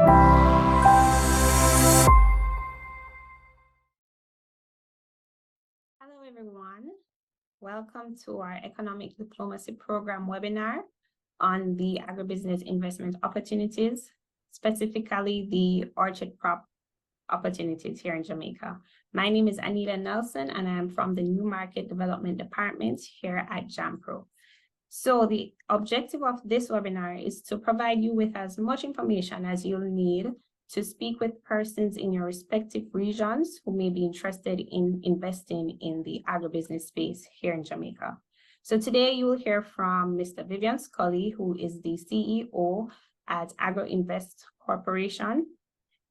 Hello, everyone. Welcome to our Economic Diplomacy Program webinar on the agribusiness investment opportunities, specifically the orchard crop opportunities here in Jamaica. My name is Anita Nelson, and I am from the New Market Development Department here at JAMPRO. So the objective of this webinar is to provide you with as much information as you'll need to speak with persons in your respective regions who may be interested in investing in the agribusiness space here in Jamaica. So today you will hear from Mr. Vivian Scully, who is the CEO at Agribusiness Corporation.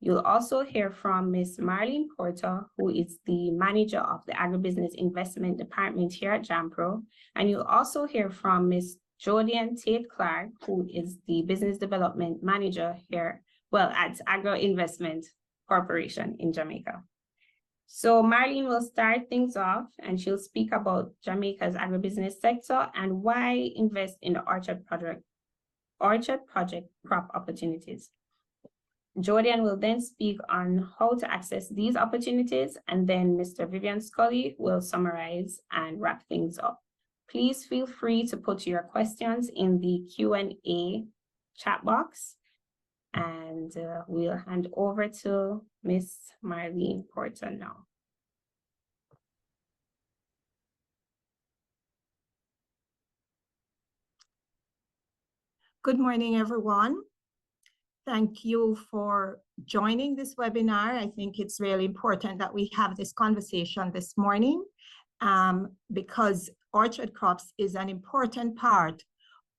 You'll also hear from Ms. Marlene Porter, who is the manager of the Agribusiness Investment Department here at JAMPRO. And you'll also hear from Ms. Jodian Tate Clark, who is the business development manager here, well, at Agribusiness Corporation in Jamaica. So Marlene will start things off, and she'll speak about Jamaica's agribusiness sector and why invest in the orchard project crop opportunities. Jordan will then speak on how to access these opportunities, and then Mr. Vivian Scully will summarize and wrap things up. Please feel free to put your questions in the Q&A chat box, and we'll hand over to Ms. Marlene Porter now. Good morning, everyone. Thank you for joining this webinar. I think it's really important that we have this conversation this morning because orchard crops is an important part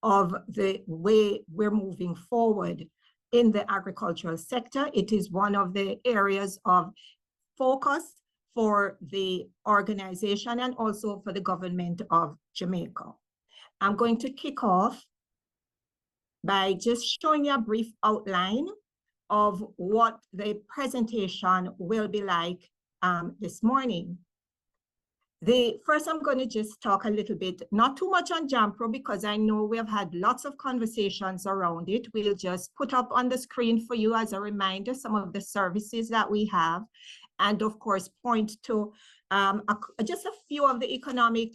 of the way we're moving forward in the agricultural sector. It is one of the areas of focus for the organization and also for the government of Jamaica. I'm going to kick off by just showing you a brief outline of what the presentation will be like this morning. First, I'm going to just talk a little bit, not too much on JAMPRO, because I know we have had lots of conversations around it. We'll just put up on the screen for you as a reminder some of the services that we have, and of course point to just a few of the economic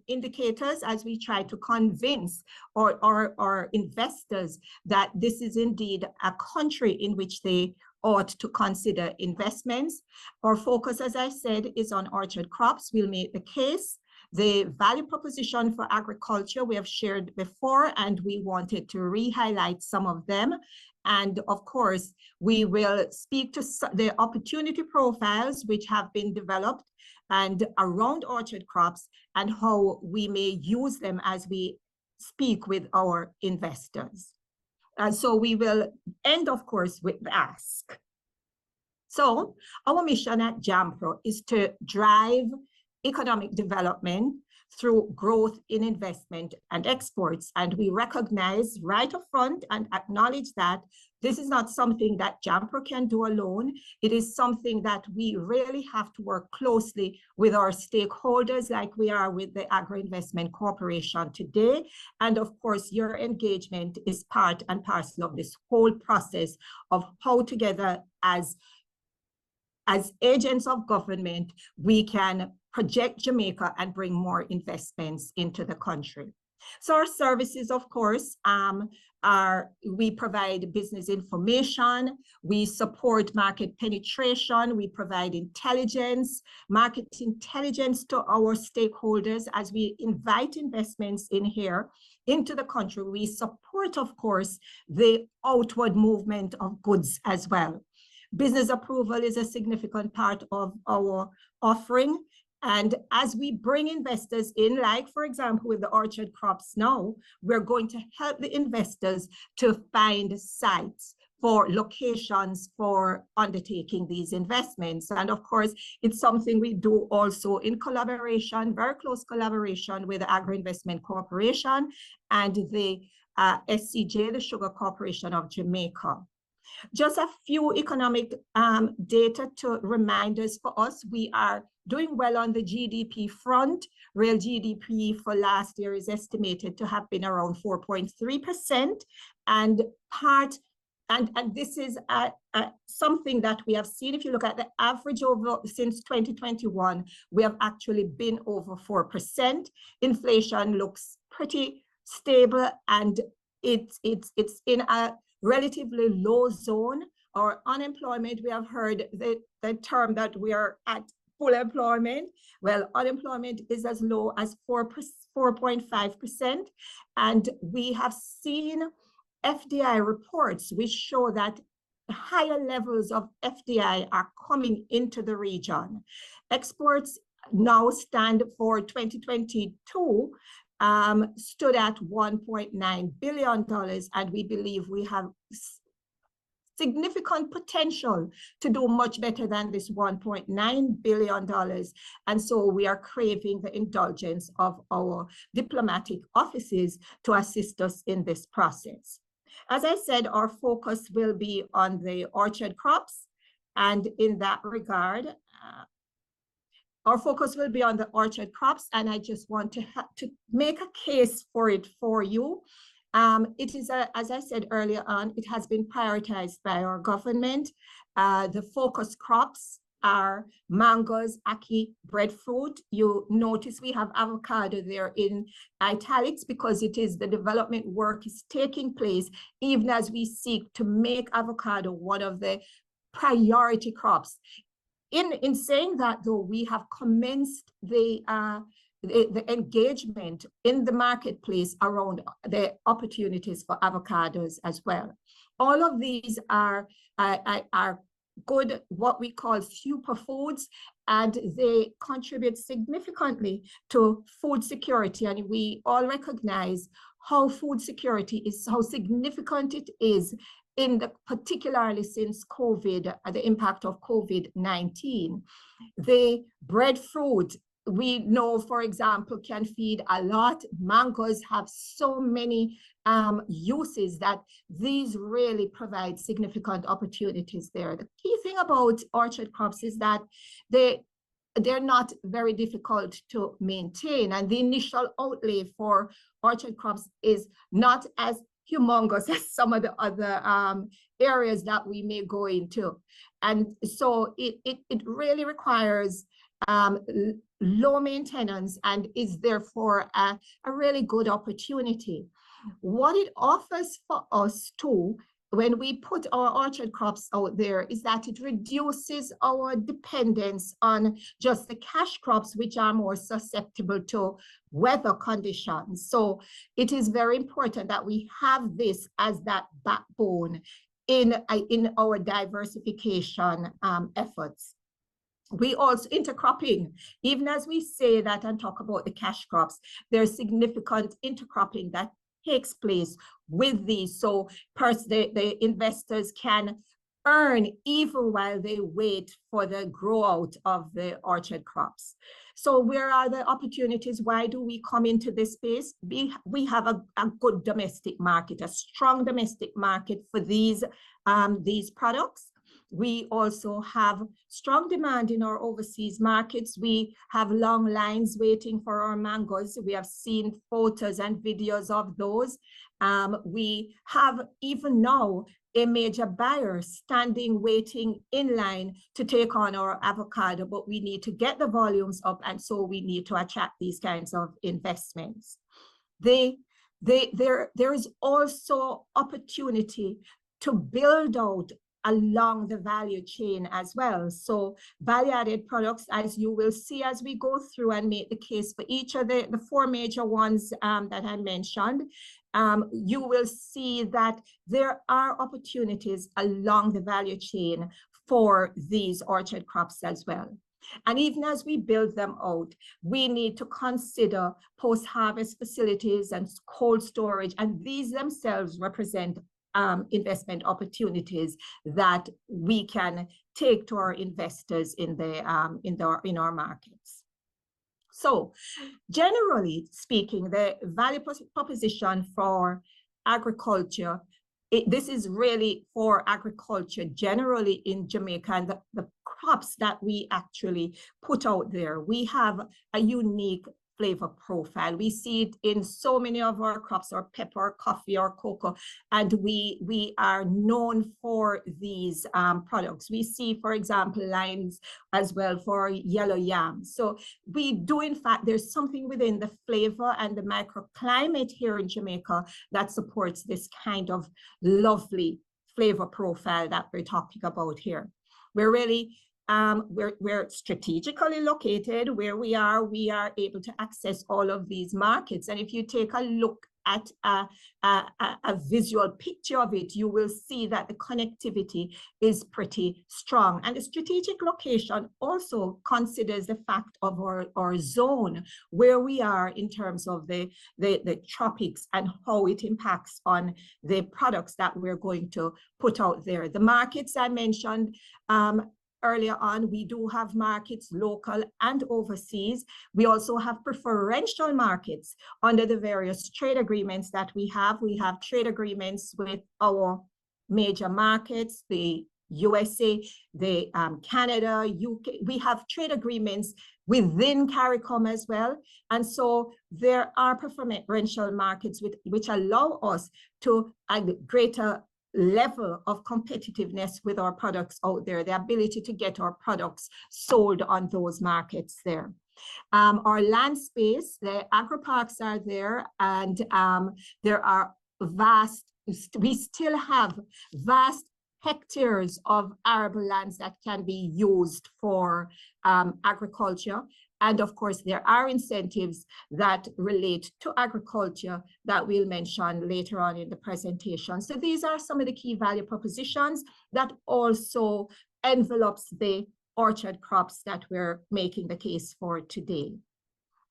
indicators as we try to convince our investors that this is indeed a country in which they ought to consider investments. Our focus, as I said, is on orchard crops. We'll make the case. The value proposition for agriculture we have shared before, and we wanted to re-highlight some of them. And of course, we will speak to the opportunity profiles which have been developed and around orchard crops and how we may use them as we speak with our investors. And so we will end, of course, with the ask. So our mission at JAMPRO is to drive economic development through growth in investment and exports. And we recognize right up front and acknowledge that this is not something that JAMPRO can do alone. It is something that we really have to work closely with our stakeholders, like we are with the Agribusiness Corporation today. And of course, your engagement is part and parcel of this whole process of how together as agents of government, we can project Jamaica and bring more investments into the country. So our services, of course, we provide business information, we support market penetration, we provide intelligence, market intelligence to our stakeholders as we invite investments in here into the country. We support, of course, the outward movement of goods as well. Business approval is a significant part of our offering. And as we bring investors in, like, for example, with the orchard crops now, we're going to help the investors to find sites for locations for undertaking these investments. And of course, it's something we do also in collaboration, very close collaboration with the Agribusiness Corporation and the SCJ, the Sugar Corporation of Jamaica. Just a few economic data to remind us for us. We are doing well on the GDP front. Real GDP for last year is estimated to have been around 4.3%. And part and this is something that we have seen. If you look at the average over since 2021, we have actually been over 4%. Inflation looks pretty stable, and it's in a relatively low zone. Our unemployment, we have heard the term that we are at full employment. Well, unemployment is as low as 4.5%. And we have seen FDI reports which show that higher levels of FDI are coming into the region. Exports now stand for 2022 stood at $1.9 billion, and we believe we have significant potential to do much better than this $1.9 billion. And so we are craving the indulgence of our diplomatic offices to assist us in this process. As I said, our focus will be on the orchard crops. And in that regard, our focus will be on the orchard crops. And I just want to make a case for it for you. It is, as I said earlier on, it has been prioritized by our government. The focus crops are mangoes, ackee, breadfruit. You notice we have avocado there in italics because it is the development work is taking place even as we seek to make avocado one of the priority crops. In saying that, though, we have commenced the engagement in the marketplace around the opportunities for avocados as well. All of these are good, what we call superfoods, and they contribute significantly to food security. And we all recognize how food security is, how significant it is particularly since COVID, the impact of COVID-19. The breadfruit, we know, for example, can feed a lot. Mangoes have so many uses that these really provide significant opportunities there. The key thing about orchard crops is that they're not very difficult to maintain, and the initial outlay for orchard crops is not as humongous as some of the other areas that we may go into. And so it really requires low maintenance and is therefore a really good opportunity. What it offers for us too, when we put our orchard crops out there, is that it reduces our dependence on just the cash crops, which are more susceptible to weather conditions. So it is very important that we have this as that backbone in our diversification efforts. We also intercropping, even as we say that and talk about the cash crops, there's significant intercropping that takes place with these. So the investors can earn even while they wait for the grow out of the orchard crops. So where are the opportunities? Why do we come into this space? We have a good domestic market, a strong domestic market for these products. We also have strong demand in our overseas markets. We have long lines waiting for our mangoes. We have seen photos and videos of those. We have even now a major buyer standing, waiting in line to take on our avocado, but we need to get the volumes up, and so we need to attract these kinds of investments. There is also opportunity to build out along the value chain as well. So value-added products, as you will see as we go through and make the case for each of the four major ones that I mentioned, you will see that there are opportunities along the value chain for these orchard crops as well. And even as we build them out, we need to consider post-harvest facilities and cold storage, and these themselves represent investment opportunities that we can take to our investors in our markets. So generally speaking, the value proposition for agriculture, this is really for agriculture generally in Jamaica, and the crops that we actually put out there. We have a unique flavor profile. We see it in so many of our crops, or pepper, coffee, or cocoa, and we are known for these products. We see, for example, limes as well for yellow yams. So we do, in fact, there's something within the flavor and the microclimate here in Jamaica that supports this kind of lovely flavor profile that we're talking about here. We're really we're strategically located where we are able to access all of these markets. And if you take a look at a visual picture of it, you will see that the connectivity is pretty strong. And the strategic location also considers the fact of our zone, where we are in terms of the tropics and how it impacts on the products that we're going to put out there. The markets I mentioned earlier on, we do have markets local and overseas. We also have preferential markets under the various trade agreements that we have. We have trade agreements with our major markets, the USA, the Canada, UK. We have trade agreements within CARICOM as well. And so there are preferential markets which allow us to add greater level of competitiveness with our products out there, the ability to get our products sold on those markets there. Our land space, the agri parks are there, and there are we still have vast hectares of arable lands that can be used for agriculture. And of course, there are incentives that relate to agriculture that we'll mention later on in the presentation. So these are some of the key value propositions that also envelopes the orchard crops that we're making the case for today.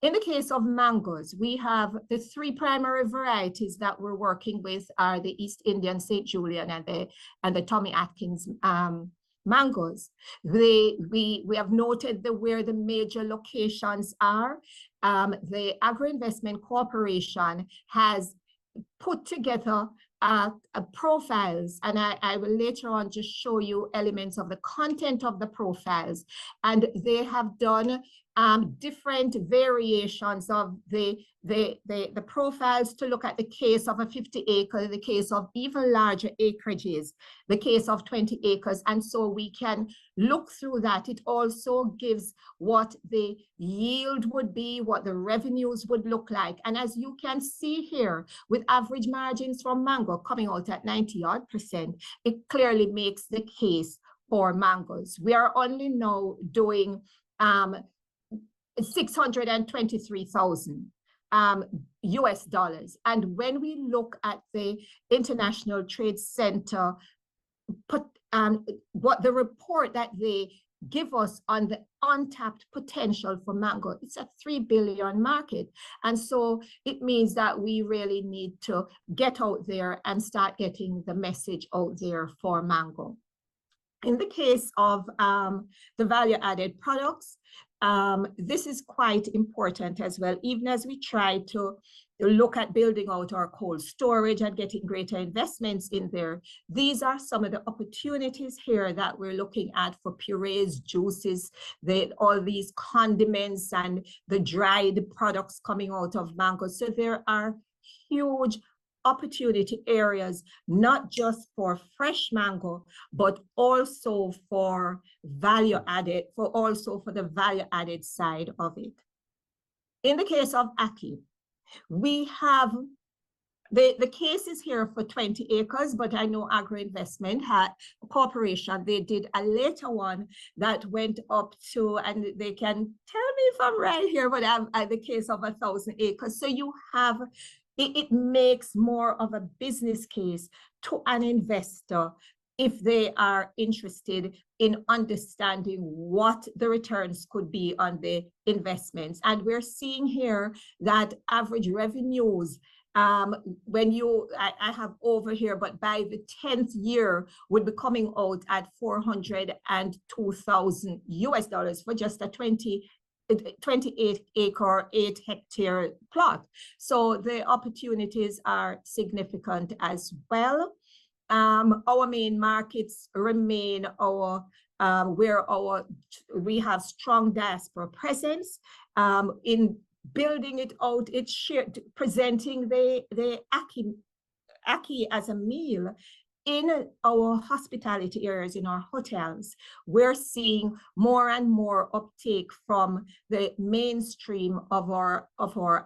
In the case of mangoes, we have the three primary varieties that we're working with are the East Indian, St. Julian, and the Tommy Atkins mangoes. We have noted where the major locations are. The Agri-Investment Corporation has put together profiles, and I will later on just show you elements of the content of the profiles. And they have done different variations of the profiles to look at the case of a 50 acre, the case of even larger acreages, the case of 20 acres. And so we can look through that. It also gives what the yield would be, what the revenues would look like. And as you can see here, with average margins from mango coming out at 90-odd%, it clearly makes the case for mangoes. We are only now doing 623,000 US dollars. And when we look at the International Trade Center, what the report that they give us on the untapped potential for mango, it's a 3 billion market. And so it means that we really need to get out there and start getting the message out there for mango. In the case of the value-added products, this is quite important as well, even as we try to look at building out our cold storage and getting greater investments in there. These are some of the opportunities here that we're looking at for purees, juices, all these condiments and the dried products coming out of mango. So there are huge opportunity areas, not just for fresh mango, but also for value added, for the value added side of it. In the case of ackee, we have the case is here for 20 acres, but I know Agri-Investment had a corporation, they did a later one that went up to, and they can tell me if I'm right here, but I'm at the case of 1,000 acres. So you have it makes more of a business case to an investor if they are interested in understanding what the returns could be on the investments. And we're seeing here that average revenues, when I have over here, but by the 10th year would be coming out at 402,000 US dollars for just a 28 acre, 8 hectare plot. So the opportunities are significant as well. Our main markets remain we have strong diaspora presence in building it out, it's shared, presenting the ackee as a meal in our hospitality areas, in our hotels. We're seeing more and more uptake from the mainstream of our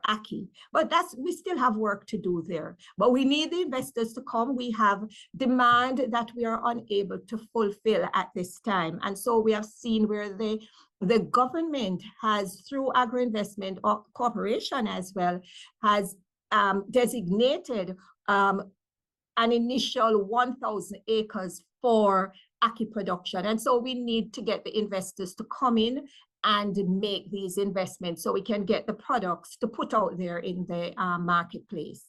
ackee. But we still have work to do there. But we need the investors to come. We have demand that we are unable to fulfill at this time. And so we have seen where the government has, through Agri-Investment Corporation as well, has designated an initial 1,000 acres for ackee production. And so we need to get the investors to come in and make these investments so we can get the products to put out there in the marketplace.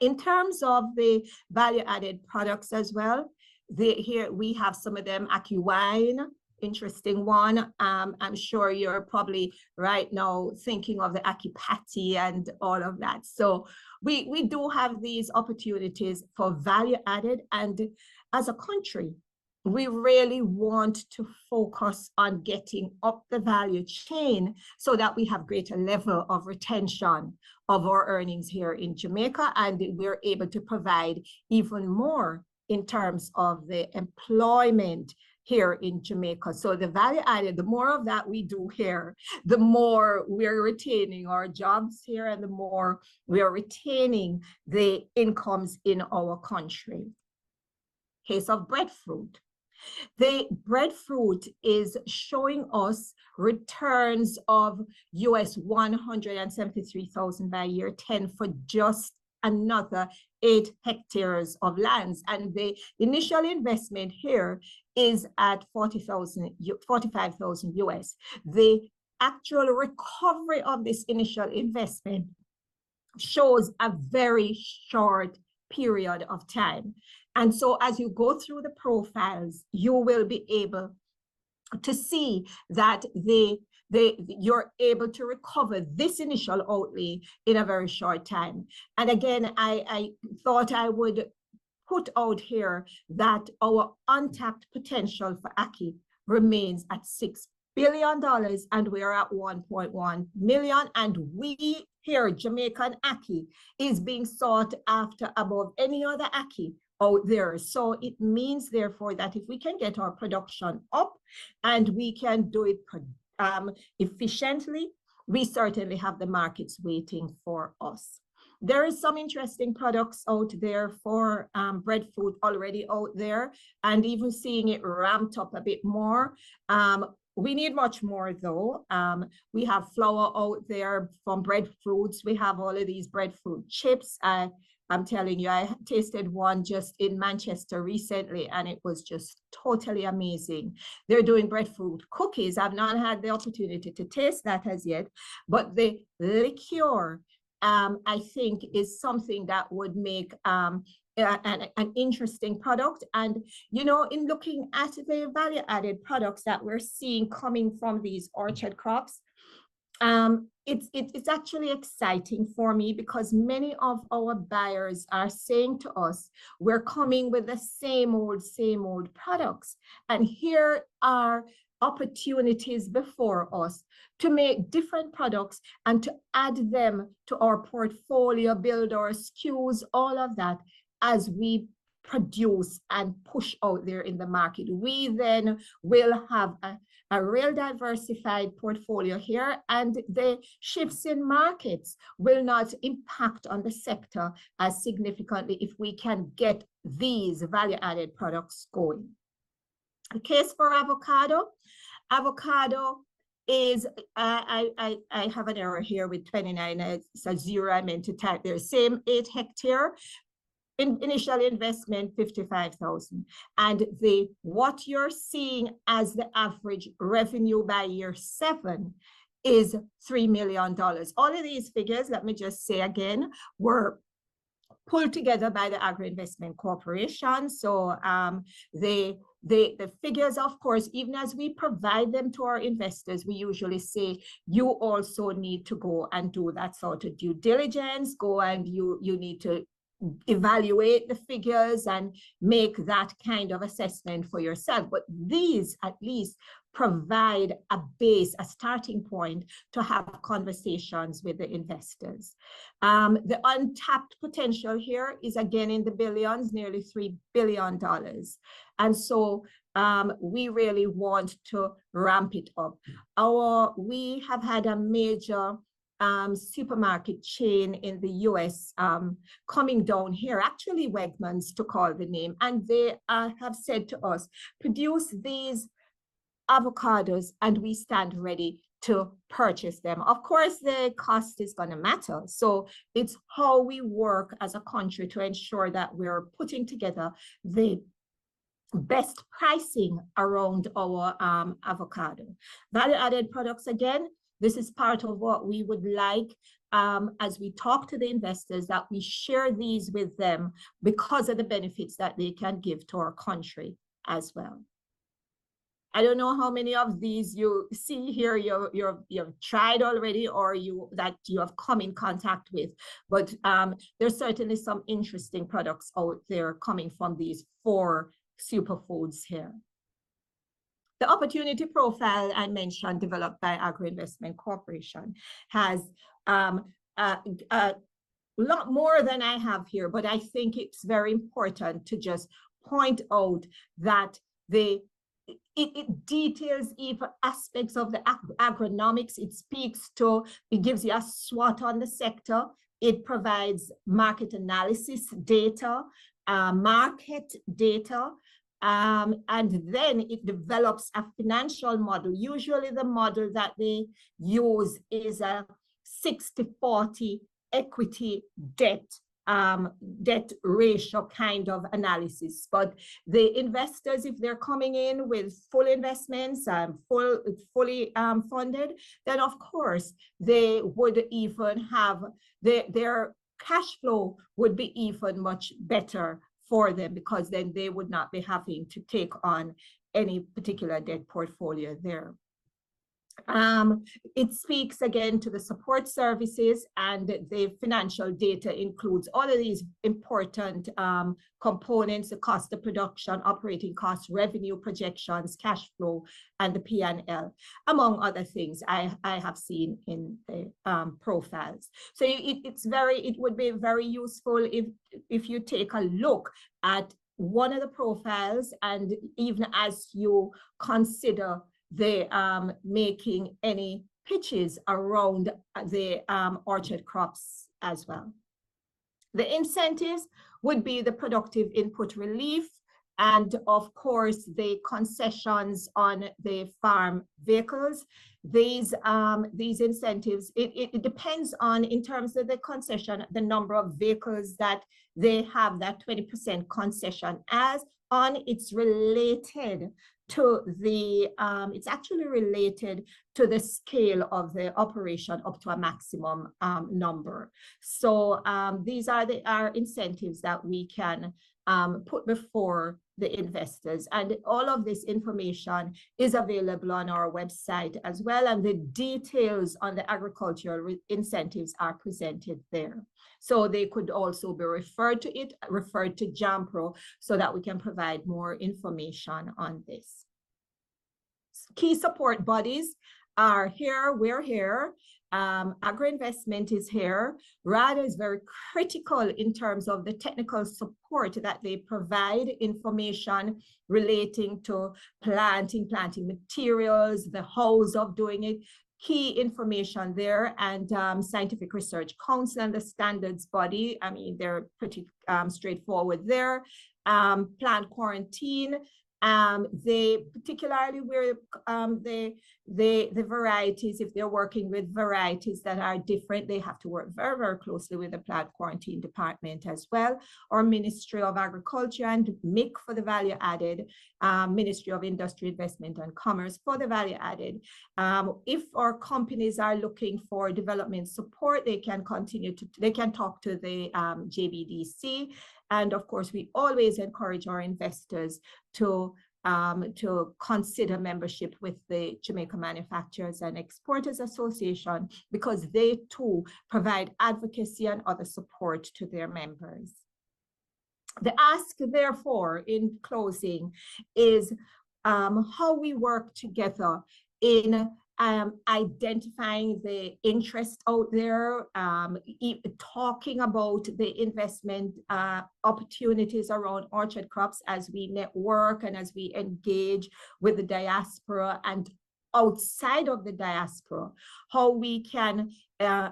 In terms of the value-added products as well, here we have some of them, ackee wine, interesting one. I'm sure you're probably right now thinking of the ackee patty and all of that. So we do have these opportunities for value added, and as a country, we really want to focus on getting up the value chain so that we have greater level of retention of our earnings here in Jamaica, and we're able to provide even more in terms of the employment here in Jamaica. So the value added, the more of that we do here, the more we're retaining our jobs here and the more we are retaining the incomes in our country. Case of breadfruit. The breadfruit is showing us returns of US 173,000 by year 10 for just another 8 hectares of lands. And the initial investment here is at 45,000 US. The actual recovery of this initial investment shows a very short period of time. And so as you go through the profiles, you will be able to see that you're able to recover this initial outlay in a very short time. And again, I thought I would put out here that our untapped potential for ackee remains at $6 billion, and we're at 1.1 million. And we here, Jamaican ackee, is being sought after above any other ackee out there. So it means, therefore, that if we can get our production up and we can do it efficiently, we certainly have the markets waiting for us. There is some interesting products out there for breadfruit already out there, and even seeing it ramped up a bit more. We need much more though. We have flour out there from breadfruits. We have all of these breadfruit chips. I'm telling you, I tasted one just in Manchester recently, and it was just totally amazing. They're doing breadfruit cookies. I've not had the opportunity to taste that as yet, but the liqueur, I think, is something that would make an interesting product. And, you know, in looking at the value-added products that we're seeing coming from these orchard crops, it's actually exciting for me, because many of our buyers are saying to us, we're coming with the same old products. And here are opportunities before us to make different products and to add them to our portfolio, build our SKUs, all of that, as we produce and push out there in the market. We then will have a real diversified portfolio here, and the shifts in markets will not impact on the sector as significantly if we can get these value-added products going. The case for avocado. Avocado is, I have an error here with 29, it's a 0, I meant to type there, same 8 hectare. Initial investment 55,000, and what you're seeing as the average revenue by year 7 is $3 million. All of these figures, let me just say again, were pulled together by the Agri-Investment Corporation. So the figures, of course, even as we provide them to our investors, we usually say you also need to go and do that sort of due diligence, go and you need to evaluate the figures and make that kind of assessment for yourself. But these at least provide a base, a starting point to have conversations with the investors. The untapped potential here is again in the billions, nearly $3 billion. And so we really want to ramp it up. We have had a major supermarket chain in the US coming down here, actually Wegmans to call the name, and they have said to us, produce these avocados and we stand ready to purchase them. Of course, the cost is going to matter. So it's how we work as a country to ensure that we're putting together the best pricing around our avocado. Value-added products, again, this is part of what we would like as we talk to the investors, that we share these with them because of the benefits that they can give to our country as well. I don't know how many of these you see here you've tried already or that you have come in contact with, but there's certainly some interesting products out there coming from these 4 superfoods here. The opportunity profile I mentioned, developed by Agri-Investment Corporation, has a lot more than I have here, but I think it's very important to just point out that it details even aspects of the agronomics. It gives you a SWOT on the sector. It provides market analysis data, market data, and then it develops a financial model. Usually the model that they use is a 60-40 equity debt ratio kind of analysis. But the investors, if they're coming in with full investments, fully funded, then of course they would even have their cash flow would be even much better for them, because then they would not be having to take on any particular debt portfolio there. It speaks again to the support services, and the financial data includes all of these important components: the cost of production, operating costs, revenue projections, cash flow, and the P&L, among other things I have seen in the profiles. So it would be very useful if you take a look at one of the profiles, and even as you consider making any pitches around the orchard crops as well. The incentives would be the productive input relief, and of course the concessions on the farm vehicles. These incentives, it depends on, in terms of the concession, the number of vehicles that they have that 20% concession as on. It's related to the, it's actually related to the scale of the operation up to a maximum number. So these are our incentives that we can put before the investors. And all of this information is available on our website as well. And the details on the agricultural incentives are presented there. So they could also be referred to JAMPRO, so that we can provide more information on this. Key support bodies are here, we're here. Agri-Investment is here. RADA is very critical in terms of the technical support that they provide, information relating to planting materials, the hows of doing it, key information there, and Scientific Research Council and the standards body. I mean, they're pretty straightforward there. Plant quarantine. They particularly where the varieties, if they're working with varieties that are different, they have to work very, very closely with the plant quarantine department as well, or Ministry of Agriculture and MIC for the value added, Ministry of Industry, Investment and Commerce for the value added. If our companies are looking for development support, they can talk to the JBDC. And of course, we always encourage our investors to consider membership with the Jamaica Manufacturers and Exporters Association, because they too provide advocacy and other support to their members. The ask, therefore, in closing, is how we work together in identifying the interest out there, talking about the investment opportunities around orchard crops as we network and as we engage with the diaspora and outside of the diaspora, how we can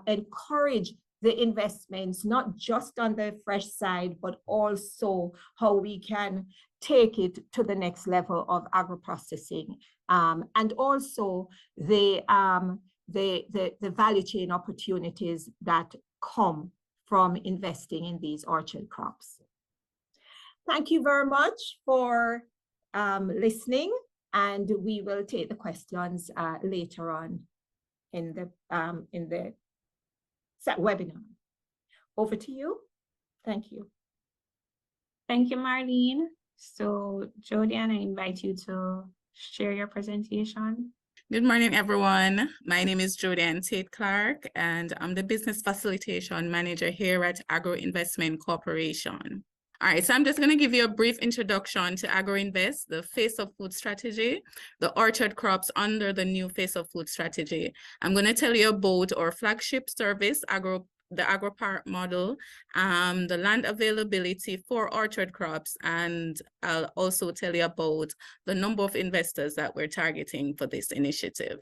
encourage the investments, not just on the fresh side, but also how we can take it to the next level of agro-processing, and also the value chain opportunities that come from investing in these orchard crops. Thank you very much for listening, and we will take the questions later on in the webinar. Over to you. Thank you. Thank you, Marlene. So, Jodian, I invite you to share your presentation. Good morning, everyone. My name is Jodian Tate-Clark, and I'm the Business Facilitation Manager here at Agro-Investment Corporation. All right, so I'm just going to give you a brief introduction to Agro-Invest, the Face of Food strategy, the orchard crops under the new Face of Food strategy. I'm going to tell you about our flagship service, the AgroPark model, the land availability for orchard crops, and I'll also tell you about the number of investors that we're targeting for this initiative.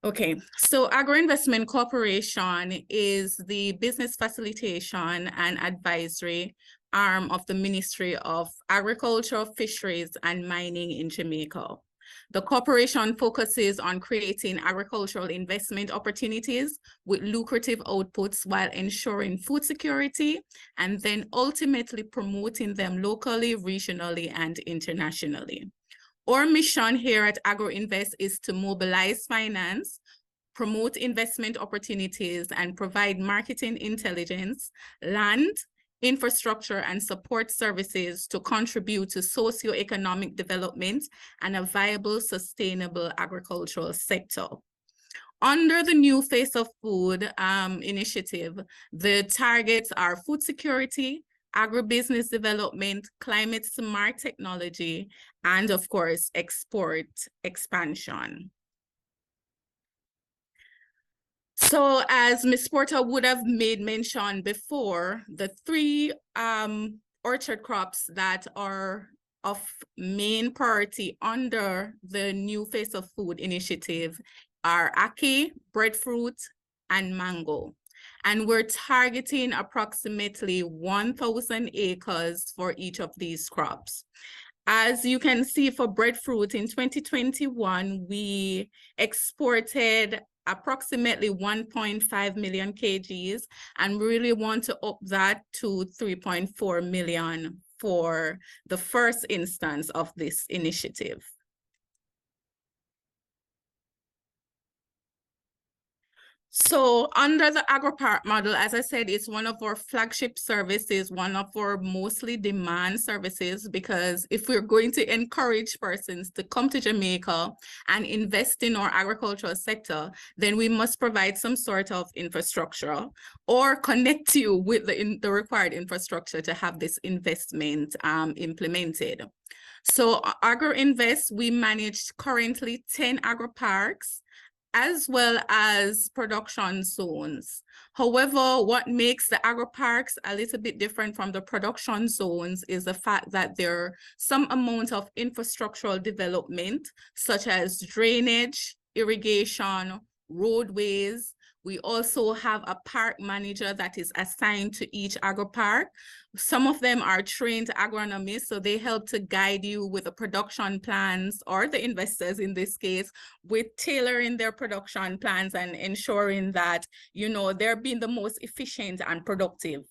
Okay, so Agro-Investment Corporation is the business facilitation and advisory arm of the Ministry of Agriculture, Fisheries, and Mining in Jamaica. The corporation focuses on creating agricultural investment opportunities with lucrative outputs while ensuring food security and then ultimately promoting them locally, regionally, and internationally. Our mission here at Agro-Invest is to mobilize finance, promote investment opportunities, and provide marketing intelligence, land, infrastructure, and support services to contribute to socioeconomic development and a viable, sustainable agricultural sector. Under the new Face of Food initiative, the targets are food security, agribusiness development, climate smart technology, and of course, export expansion. So as Ms. Porter would have made mention before, the three orchard crops that are of main priority under the new Face of Food initiative are ackee, breadfruit, and mango. And we're targeting approximately 1,000 acres for each of these crops. As you can see for breadfruit in 2021, we exported approximately 1.5 million kgs, and we really want to up that to 3.4 million for the first instance of this initiative. So under the AgroPark model, as I said, it's one of our flagship services, one of our mostly demand services, because if we're going to encourage persons to come to Jamaica and invest in our agricultural sector, then we must provide some sort of infrastructure or connect you with the required infrastructure to have this investment implemented. So Agro-Invest, we manage currently 10 agro-parks, as well as production zones. However, what makes the agro-parks a little bit different from the production zones is the fact that there are some amount of infrastructural development, such as drainage, irrigation, roadways. We also have a park manager that is assigned to each agro-park. Some of them are trained agronomists, so they help to guide you with the production plans, or the investors in this case, with tailoring their production plans and ensuring that, you know, they're being the most efficient and productive.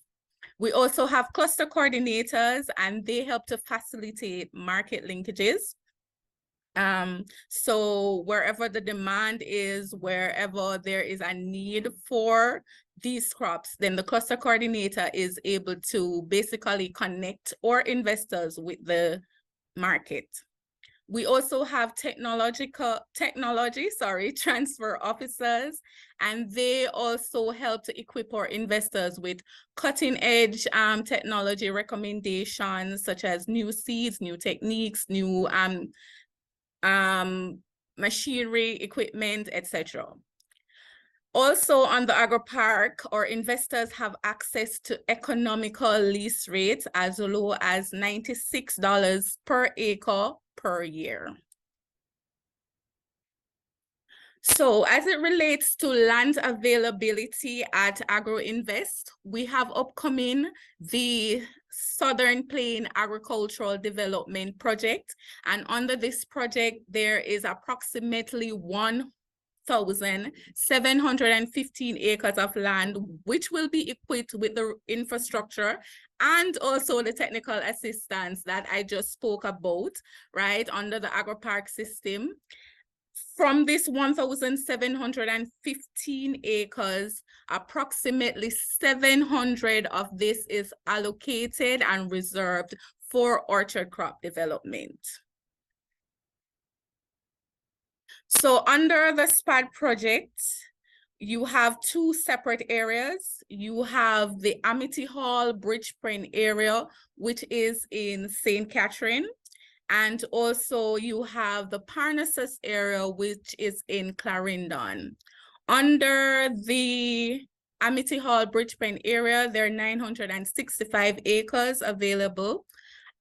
We also have cluster coordinators, and they help to facilitate market linkages. So wherever the demand is, wherever there is a need for these crops, then the cluster coordinator is able to basically connect our investors with the market. We also have technology transfer officers, and they also help to equip our investors with cutting edge technology recommendations, such as new seeds, new techniques, new machinery, equipment, etc. Also on the agri-park, our investors have access to economical lease rates as low as $96 per acre per year. So as it relates to land availability at AgroInvest, we have upcoming the Southern Plain Agricultural Development Project. And under this project, there is approximately 1,715 acres of land, which will be equipped with the infrastructure and also the technical assistance that I just spoke about, right, under the AgriPark system. From this 1,715 acres, approximately 700 of this is allocated and reserved for orchard crop development. So under the SPAD project, you have two separate areas. You have the Amity Hall Bridgeprint area, which is in St. Catherine. And also you have the Parnassus area, which is in Clarendon. Under the Amity Hall Bridgeprint area, there are 965 acres available,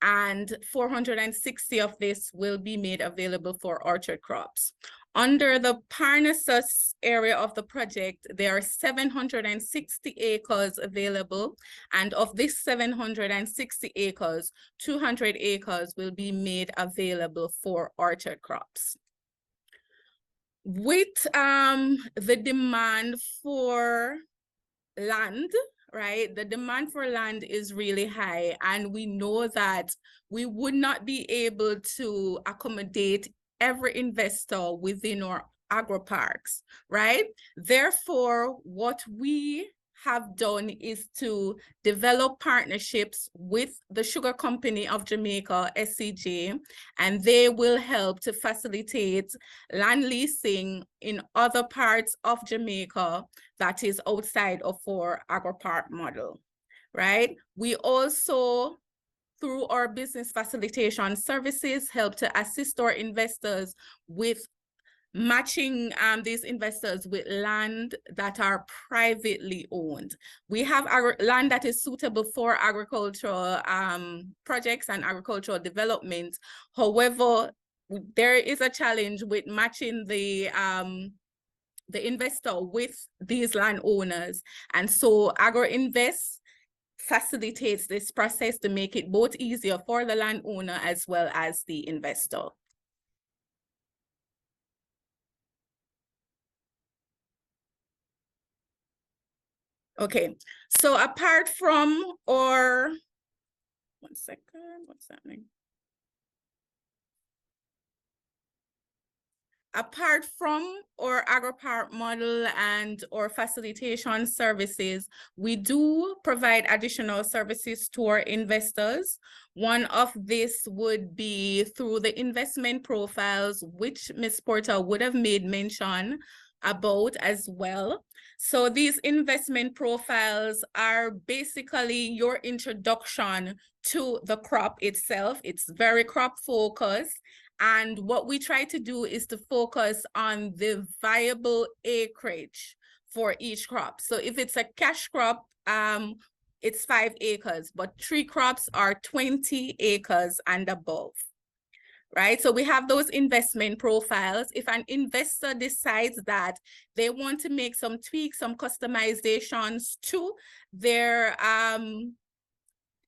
and 460 of this will be made available for orchard crops. Under the Parnassus area of the project, there are 760 acres available, and of this 760 acres, 200 acres will be made available for orchard crops. With the demand for land, right? The demand for land is really high, and we know that we would not be able to accommodate every investor within our agri-parks, right? Therefore, what we have done is to develop partnerships with the Sugar Company of Jamaica, SCJ, and they will help to facilitate land leasing in other parts of Jamaica that is outside of our agri-park model, right? We also, through our business facilitation services, help to assist our investors with matching these investors with land that are privately owned. We have land that is suitable for agricultural projects and agricultural development. However, there is a challenge with matching the investor with these landowners. And so AgroInvest facilitates this process to make it both easier for the landowner as well as the investor. Okay, so apart from our, one second, what's happening? Apart from our agri-park model and our facilitation services, we do provide additional services to our investors. One of this would be through the investment profiles, which Ms. Porter would have made mention about as well. So these investment profiles are basically your introduction to the crop itself. It's very crop focused. And what we try to do is to focus on the viable acreage for each crop. So if it's a cash crop, it's 5 acres, but 3 crops are 20 acres and above, right? So we have those investment profiles. If an investor decides that they want to make some tweaks, some customizations to their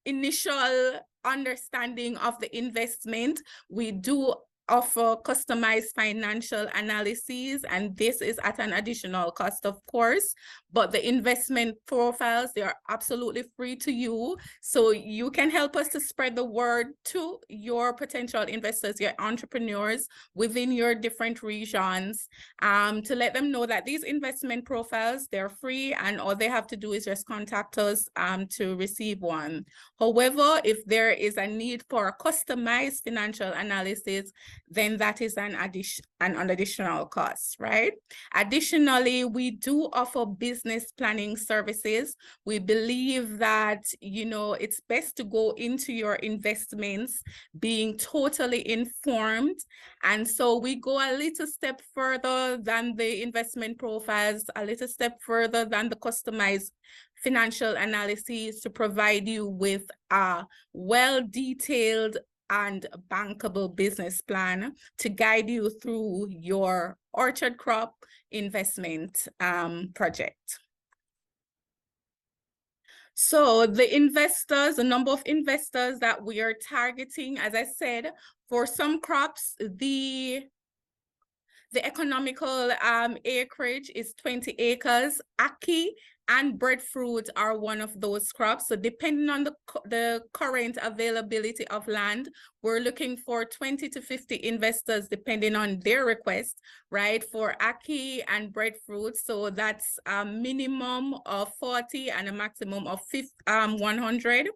initial understanding of the investment, we do offer customized financial analyses, and this is at an additional cost, of course, but the investment profiles, they are absolutely free to you. So you can help us to spread the word to your potential investors, your entrepreneurs within your different regions, to let them know that these investment profiles, they're free, and all they have to do is just contact us to receive one. However, if there is a need for a customized financial analysis, then that is an additional cost, right? Additionally, we do offer business planning services. We believe that, you know, it's best to go into your investments being totally informed. And so we go a little step further than the investment profiles, a little step further than the customized financial analysis to provide you with a well-detailed and bankable business plan to guide you through your orchard crop investment project. So the number of investors that we are targeting, as I said, for some crops, the economical acreage is 20 acres. Ackee and breadfruit are one of those crops. So depending on the current availability of land, we're looking for 20 to 50 investors depending on their request, right? For ackee and breadfruit. So that's a minimum of 40 and a maximum of 100.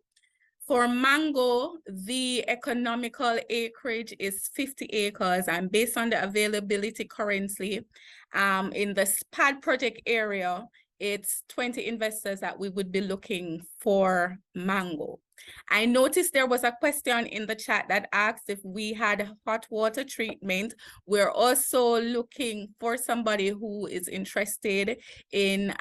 For mango, the economical acreage is 50 acres, and based on the availability currently in the SPAD project area, it's 20 investors that we would be looking for mango. I noticed there was a question in the chat that asked if we had hot water treatment. We're also looking for somebody who is interested in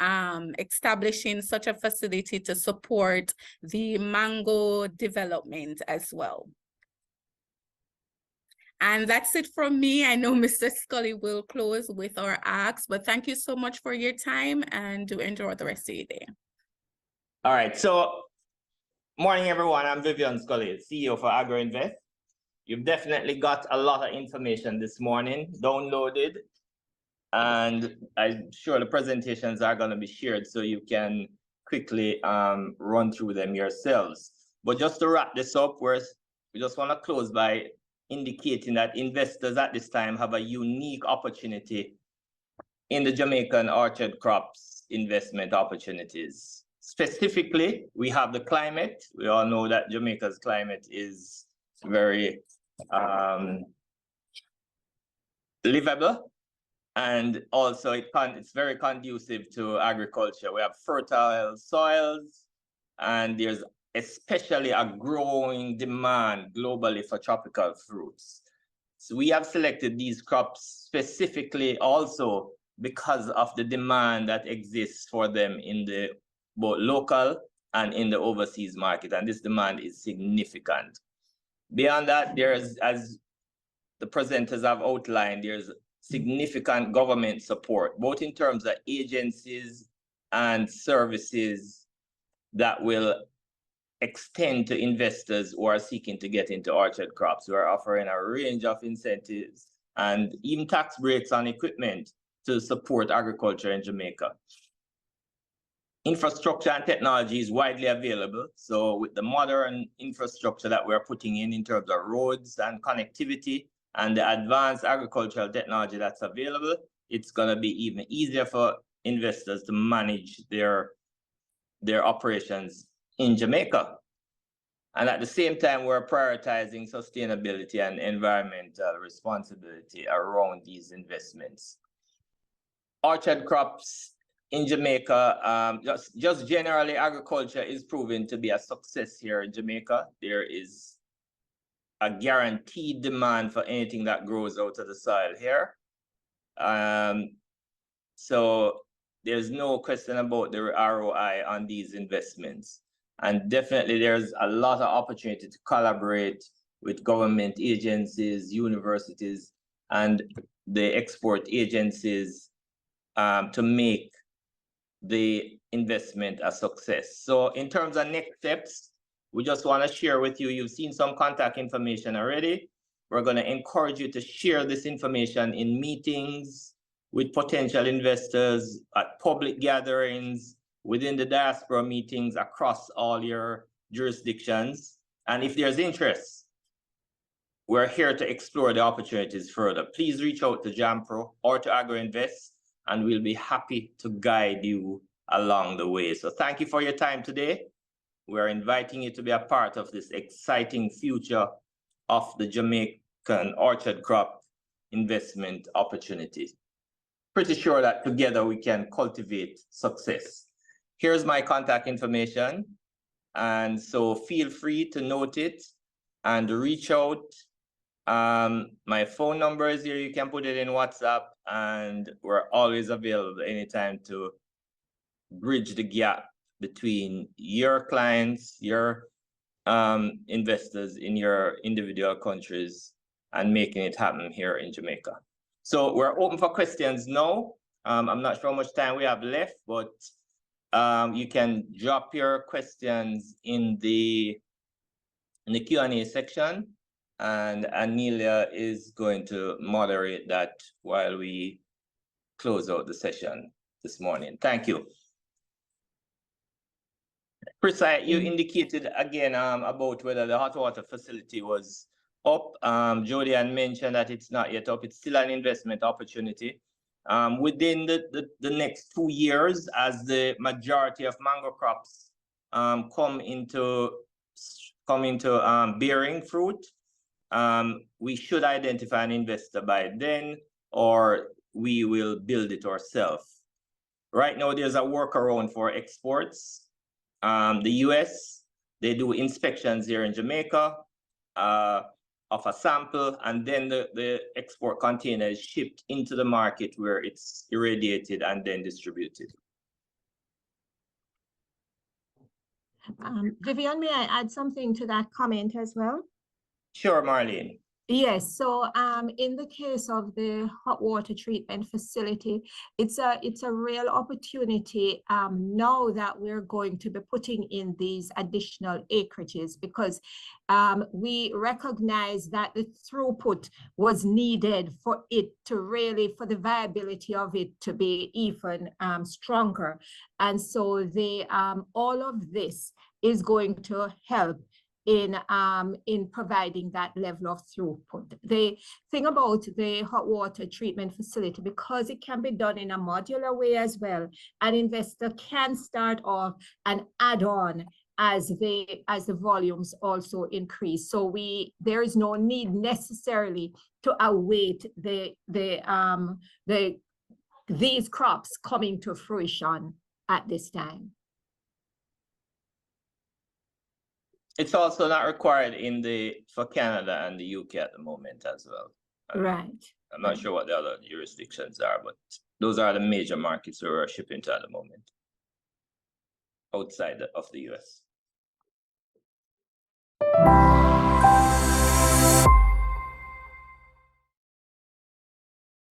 establishing such a facility to support the mango development as well. And that's it from me. I know Mr. Scully will close with our asks, but thank you so much for your time and do enjoy the rest of your day. All right, so morning everyone, I'm Vivian Scully, CEO for Agribusiness. You've definitely got a lot of information this morning downloaded, and I'm sure the presentations are going to be shared so you can quickly run through them yourselves. But just to wrap this up, we just want to close by indicating that investors at this time have a unique opportunity in the Jamaican orchard crops investment opportunities. Specifically, we have the climate. We all know that Jamaica's climate is very livable, and also it's very conducive to agriculture. We have fertile soils, and there's especially a growing demand globally for tropical fruits. So we have selected these crops specifically also because of the demand that exists for them in the both local and in the overseas market, and this demand is significant. Beyond that, there's, as the presenters have outlined, there's significant government support, both in terms of agencies and services that will extend to investors who are seeking to get into orchard crops. We are offering a range of incentives and even tax breaks on equipment to support agriculture in Jamaica. Infrastructure and technology is widely available. So with the modern infrastructure that we're putting in terms of roads and connectivity and the advanced agricultural technology that's available, it's going to be even easier for investors to manage their operations in Jamaica. And at the same time, we're prioritizing sustainability and environmental responsibility around these investments. Orchard crops in Jamaica, just generally, agriculture is proven to be a success here in Jamaica. There is a guaranteed demand for anything that grows out of the soil here. So there's no question about the ROI on these investments. And definitely there's a lot of opportunity to collaborate with government agencies, universities, and the export agencies to make the investment a success. So in terms of next steps, we just want to share with you, you've seen some contact information already. We're going to encourage you to share this information in meetings with potential investors, at public gatherings, within the diaspora meetings across all your jurisdictions. And if there's interest, we're here to explore the opportunities further. Please reach out to JAMPRO or to Agribusiness, and we'll be happy to guide you along the way. So thank you for your time today. We're inviting you to be a part of this exciting future of the orchard crop investment opportunities. Pretty sure that together we can cultivate success. Here's my contact information. And so feel free to note it and reach out. My phone number is here. You can put it in WhatsApp, and we're always available anytime to bridge the gap between your clients, your investors in your individual countries, and making it happen here in Jamaica. So we're open for questions now. I'm not sure how much time we have left, but you can drop your questions in the Q&A section, and Anelia is going to moderate that while we close out the session this morning. Thank you. Chris, you indicated again about whether the hot water facility was up. Jody had mentioned that it's not yet up. It's still an investment opportunity. Within the next 2 years, as the majority of mango crops come into bearing fruit, we should identify an investor by then, or we will build it ourselves. Right now, there's a workaround for exports. The US, they do inspections here in Jamaica of a sample, and then the export container is shipped into the market where it's irradiated and then distributed. Vivian, may I add something to that comment as well? Sure, Marlene. Yes, so in the case of the hot water treatment facility, it's a real opportunity now that we're going to be putting in these additional acreages, because we recognize that the throughput was needed for it to really, for the viability of it to be even stronger. And so all of this is going to help in providing that level of throughput. The thing about the hot water treatment facility, because it can be done in a modular way as well, an investor can start off and add on as the volumes also increase. So there is no need necessarily to await these crops coming to fruition at this time. It's also not required for Canada and the UK at the moment as well. Right. I'm not sure what the other jurisdictions are, but those are the major markets where we're shipping to at the moment, outside of the US.